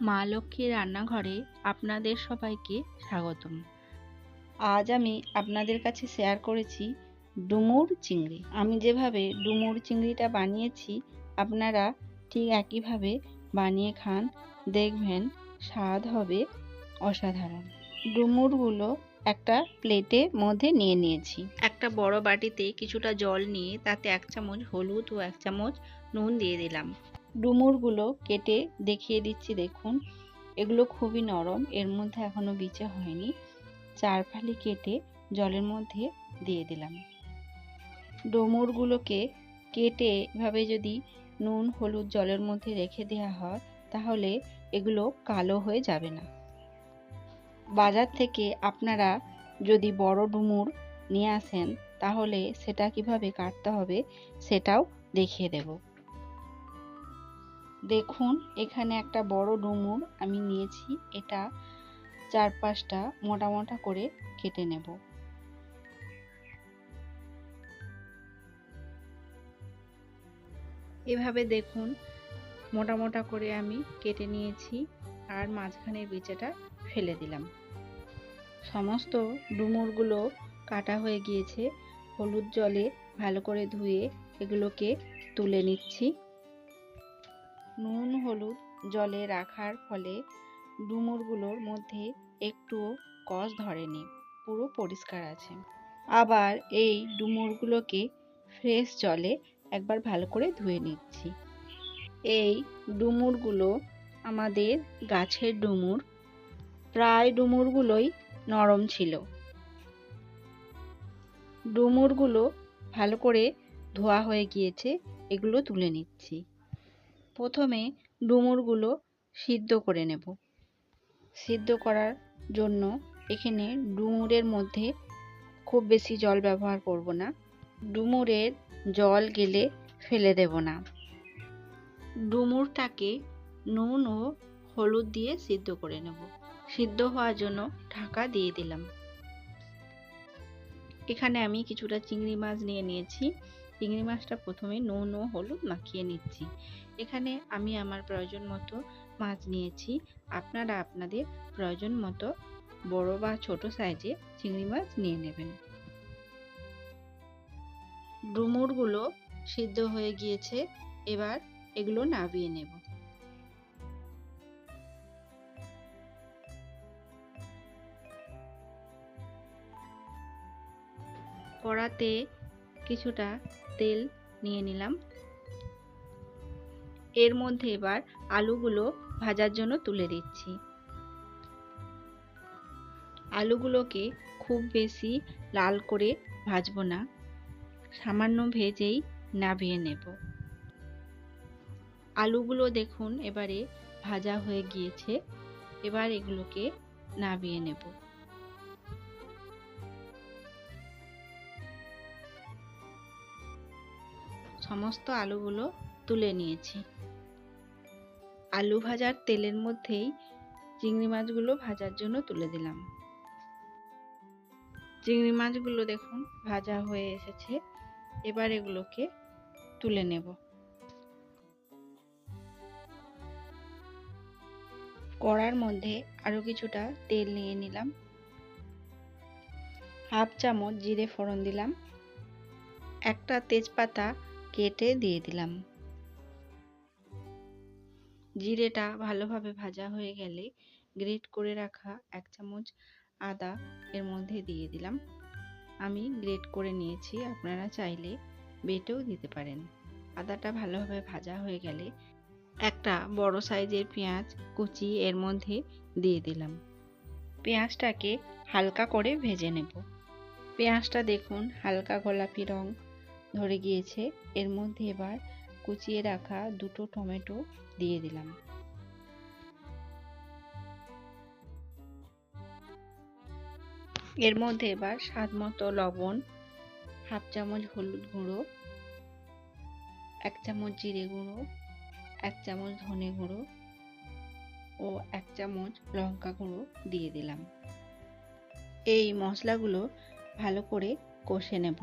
মা লক্ষ্মীর রান্নাঘরে আপনাদের সবাইকে স্বাগতম। আজ আমি আপনাদের কাছে শেয়ার করেছি ডুমুর চিংড়ি। আমি যেভাবে ডুমুর চিংড়িটা বানিয়েছি আপনারা ঠিক একইভাবে বানিয়ে খান, দেখবেন স্বাদ হবে অসাধারণ। ডুমুরগুলো একটা প্লেটের মধ্যে নিয়ে নিয়েছি। একটা বড় বাটিতে কিছুটা জল নিয়ে তাতে 1 চামচ হলুদ ও 1 চামচ নুন দিয়ে দিলাম। ডুমুরগুলো কেটে দেখিয়ে দিচ্ছি, দেখুন এগুলো খুবই নরম, এর মধ্যে এখনো বিচে হয়নি। 4 ফালি কেটে জলের মধ্যে দিয়ে দিলাম। ডুমুরগুলোকে কেটে এভাবে যদি নুন হলুদ জলের মধ্যে রেখে দেওয়া হয় তাহলে এগুলো কালো হয়ে যাবে না। বাজার থেকে আপনারা যদি বড় ডুমুর নিয়ে আসেন তাহলে সেটা কিভাবে কাটতে হবে সেটাও দেখিয়ে দেব। দেখুন এখানে একটা বড় ডুমুর আমি নিয়েছি, এটা 4-5টা মোটা মোটা করে কেটে নেব। এভাবে দেখুন মোটা মোটা করে আমি কেটে নিয়েছি আর মাঝখানের বিচিটা ফেলে দিলাম। সমস্ত ডুমুরগুলো কাটা হয়ে গিয়েছে, হলুদ জলে ভালো করে ধুয়ে এগুলোকে তুলে নিচ্ছি। নুন হলুদ জলে রাখার ফলে ডুমুরগুলোর মধ্যে একটুও কষ ধরেনি, পুরো পরিষ্কার আছে। আবার এই ডুমুরগুলোকে ফ্রেশ জলে একবার ভালো করে ধুয়ে নিচ্ছি। এই ডুমুরগুলো আমাদের গাছের ডুমুর, প্রায় ডুমুরগুলোই নরম ছিল। ডুমুরগুলো ভালো করে ধোয়া হয়ে গিয়েছে, এগুলো তুলে নিচ্ছি। প্রথমে ডুমুরগুলো সিদ্ধ করে নেব। সিদ্ধ করার জন্য এখানে ডুমুরের মধ্যে খুব বেশি জল ব্যবহার করব না, ডুমুরের জল গেলে ফেলে দেব না। ডুমুরটাকে নুন ও হলুদ দিয়ে সিদ্ধ করে নেব। সিদ্ধ হওয়ার জন্য ঢাকা দিয়ে দিলাম। এখানে আমি কিছুটা চিংড়ি মাছ নিয়ে নিয়েছি। চিংড়ি মাছটা প্রথমে নুন ও হলুদ মাখিয়ে নিচ্ছি। এখানে আমি আমার প্রয়োজন মতো মাছ নিয়েছি, আপনারা আপনাদের প্রয়োজন মতো বড় বা ছোট সাইজে চিংড়ি মাছ নিয়ে নেবেন। ডুমুরগুলো সিদ্ধ হয়ে গিয়েছে, এবার এগুলো নামিয়ে নেব। কড়াতে কিছুটা তেল নিয়ে নিলাম। এর মধ্যে এবার আলুগুলো ভাজার জন্য তুলে দিচ্ছি। আলুগুলোকে খুব বেশি লাল করে ভাজবো না, সামান্য ভেজেই নামিয়ে নেব। আলুগুলো দেখুন এবারে ভাজা হয়ে গিয়েছে, এবার এগুলোকে নামিয়ে নেব। সমস্ত আলুগুলো তুলে নিয়েছি। আলু ভাজার তেলের মধ্যেই চিংড়ি মাছগুলো ভাজার জন্য তুলে দিলাম। চিংড়ি মাছগুলো দেখুন ভাজা হয়ে এসেছে, এবার এগুলোকে তুলে নেব। কড়ার মধ্যে আরো কিছুটা তেল নিয়ে নিলাম। 1/2 চামচ জিরে ফোড়ন দিলাম। একটা তেজপাতা কেটে দিয়ে দিলাম। জিরেটা ভালোভাবে ভাজা হয়ে গেলে গ্রেট করে রাখা 1 চামচ আদা এর মধ্যে দিয়ে দিলাম। আমি গ্রেট করে নিয়েছি, আপনারা চাইলে বেটেও দিতে পারেন। আদাটা ভালোভাবে ভাজা হয়ে গেলে একটা বড় সাইজের পেঁয়াজ কুচি এর মধ্যে দিয়ে দিলাম। পেঁয়াজটাকে হালকা করে ভেজে নেব। পেঁয়াজটা দেখুন হালকা গোলাপি রং ধরে গিয়েছে, এর মধ্যে এবার কুচিয়ে রাখা 2টো টমেটো দিয়ে দিলাম। এর মধ্যে এবার স্বাদ মতো লবণ, 1/2 চামচ হলুদ গুঁড়ো, 1 চামচ জিরে গুঁড়ো, 1 চামচ ধনে গুঁড়ো ও 1 চামচ লঙ্কা গুঁড়ো দিয়ে দিলাম। এই মশলাগুলো ভালো করে কষে নেব।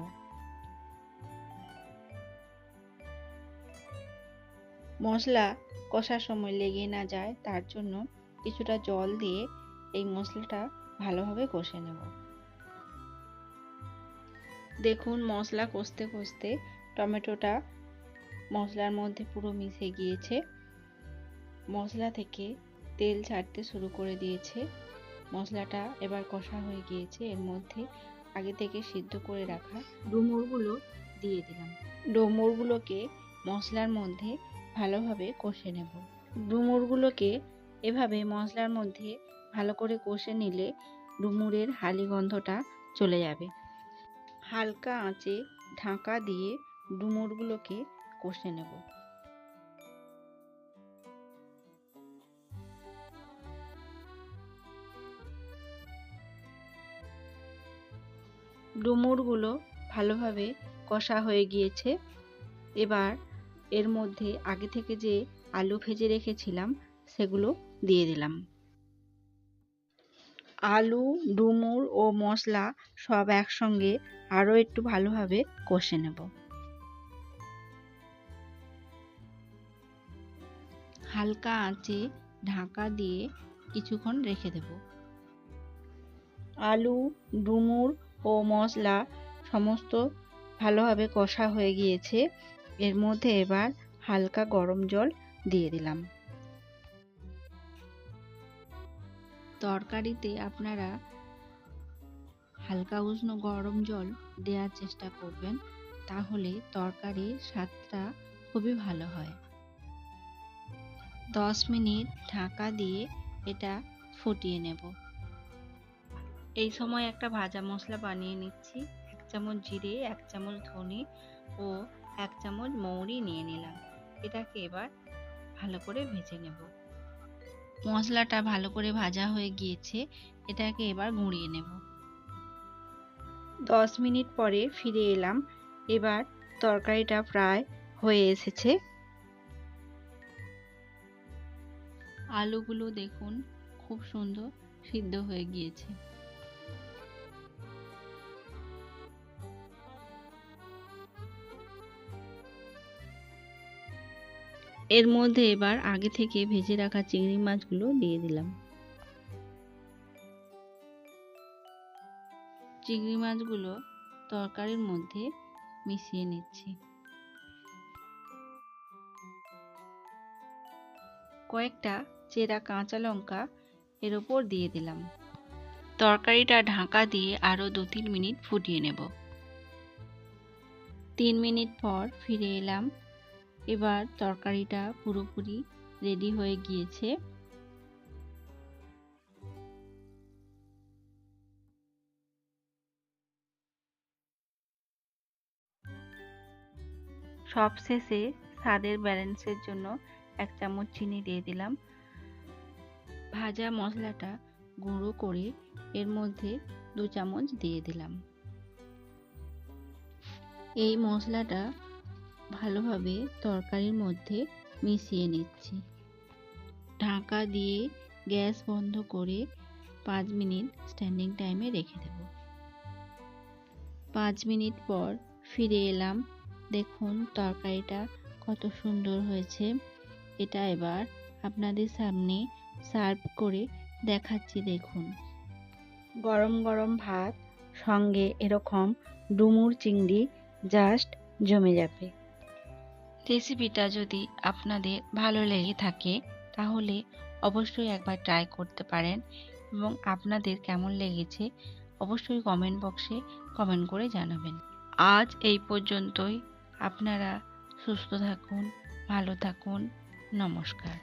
মশলা কষার সময় লেগে না যায় তার জন্য কিছুটা জল দিয়ে এই মশলাটা ভালোভাবে কষে নেব। দেখুন মশলা কষতে কষতে টমেটোটা মশলার মধ্যে পুরো মিশে গিয়েছে। মশলা থেকে তেল ছাড়তে শুরু করে দিয়েছে। মশলাটা এবার কষা হয়ে গিয়েছে। এর মধ্যে আগে থেকে সিদ্ধ করে রাখা ডুমুরগুলো দিয়ে দিলাম। ডুমুরগুলোকে মশলার মধ্যে ভালোভাবে কষে নেব। ডুমুরগুলোকে এভাবে মশলার মধ্যে ভালো করে কষে নিলে ডুমুরের হালি গন্ধটা চলে যাবে। হালকা আঁচে ঢাকা দিয়ে ডুমুরগুলোকে কষে নেব। ডুমুরগুলো ভালোভাবে কষা হয়ে গিয়েছে। এবার এর মধ্যে আগে থেকে যে আলু ভেজে রেখেছিলাম সেগুলো দিয়ে দিলাম। আলু, ডুমুর ও মশলা সব একসঙ্গে আরও একটু ভালোভাবে কষে নেব। হালকা আঁচে ঢাকা দিয়ে কিছুক্ষণ রেখে দেব। আলু, ডুমুর ও মশলা সমস্ত ভালোভাবে কষা হয়ে গিয়েছে। এর মধ্যে এবার হালকা গরম জল দিয়ে দিলাম। তরকারিতে আপনারা হালকা উষ্ণ গরম জল দেওয়ার চেষ্টা করবেন, তাহলে তরকারির স্বাদটা খুবই ভালো হয়। 10 মিনিট ঢাকা দিয়ে এটা ফুটিয়ে নেব। এই সময় একটা ভাজা মশলা বানিয়ে নিচ্ছি। 1 চামচ জিরে, 1 চামচ ধনে ও 1 চামচ মৌরি নিয়ে নিলাম। এটাকে এবার ভালো করে ভেজে নেব। মশলাটা ভালো করে ভাজা হয়ে গিয়েছে, এটাকে এবার গুঁড়িয়ে নেব। 10 মিনিট পরে ফিরে এলাম। এবার তরকারিটা প্রায় হয়ে এসেছে। আলুগুলো দেখুন খুব সুন্দর সিদ্ধ হয়ে গিয়েছে। এর মধ্যে এবার আগে থেকে ভেজে রাখা চিংড়ি মাছগুলো দিয়ে দিলাম। চিংড়ি মাছগুলো তরকারির মধ্যে মিশিয়ে নিচ্ছি। কয়েকটা চেরা কাঁচা লঙ্কা এর ওপর দিয়ে দিলাম। তরকারিটা ঢাকা দিয়ে আরও 2-3 মিনিট ফুটিয়ে নেব। 3 মিনিট পর ফিরে এলাম। এবার তরকারিটা পুরোপুরি রেডি হয়ে গিয়েছে। সবশেষে স্বাদের ব্যালেন্সের জন্য 1 চামচ চিনি দিয়ে দিলাম। ভাজা মশলাটা গুঁড়ো করে এর মধ্যে 2 চামচ দিয়ে দিলাম। এই মশলাটা ভালোভাবে তরকারির মধ্যে মিশিয়ে নিচ্ছি। ঢাকা দিয়ে গ্যাস বন্ধ করে 5 মিনিট স্ট্যান্ডিং টাইমে রেখে দেব। 5 মিনিট পর ফিরে এলাম। দেখুন তরকারিটা কত সুন্দর হয়েছে। এটা এবার আপনাদের সামনে সার্ভ করে দেখাচ্ছি। দেখুন গরম গরম ভাত সঙ্গে এরকম ডুমুর চিংড়ি জাস্ট জমে যাবে। রেসিপিটা যদি আপনাদের ভালো লেগে থাকে তাহলে অবশ্যই একবার ট্রাই করতে পারেন এবং আপনাদের কেমন লেগেছে অবশ্যই কমেন্ট বক্সে কমেন্ট করে জানাবেন। আজ এই পর্যন্তই। আপনারা সুস্থ থাকুন, ভালো থাকুন। নমস্কার।